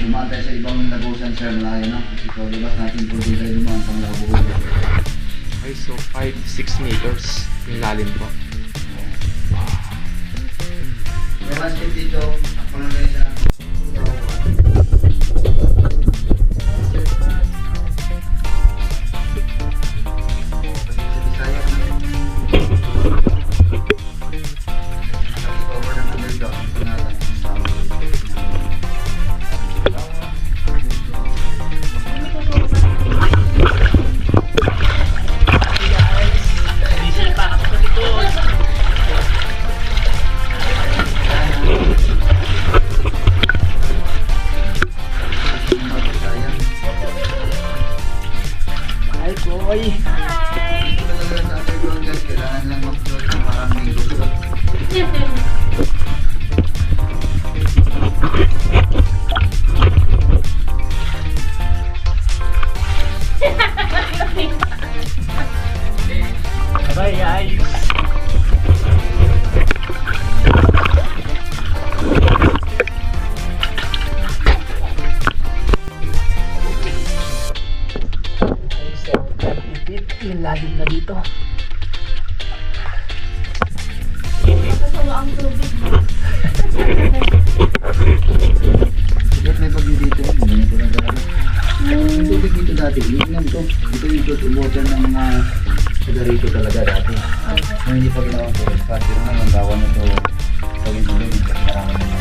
dumaan tayo sa ibang lagusan sir, malayo na. Ito, labas natin po doon tayo dumaan pang labo. Okay, so 5-6 meters yung lalim po. May one step dito, ako lang tayo sa Boy! Hi! talaga sa underground guys, kailangan lang mag-float ng maraming gusto. Bye guys! So, 30 feet yung lalim na dito. Kasawa ang tubig. Bakit may bagyo dito? Ganito lang talaga. Yung tubig dito dati, iinom to. Ito yung tubig water ng mga taga rito talaga dati. Nung hindi pa ginawa to, kasi naman ang gawa na to gawin ulit kasi marami na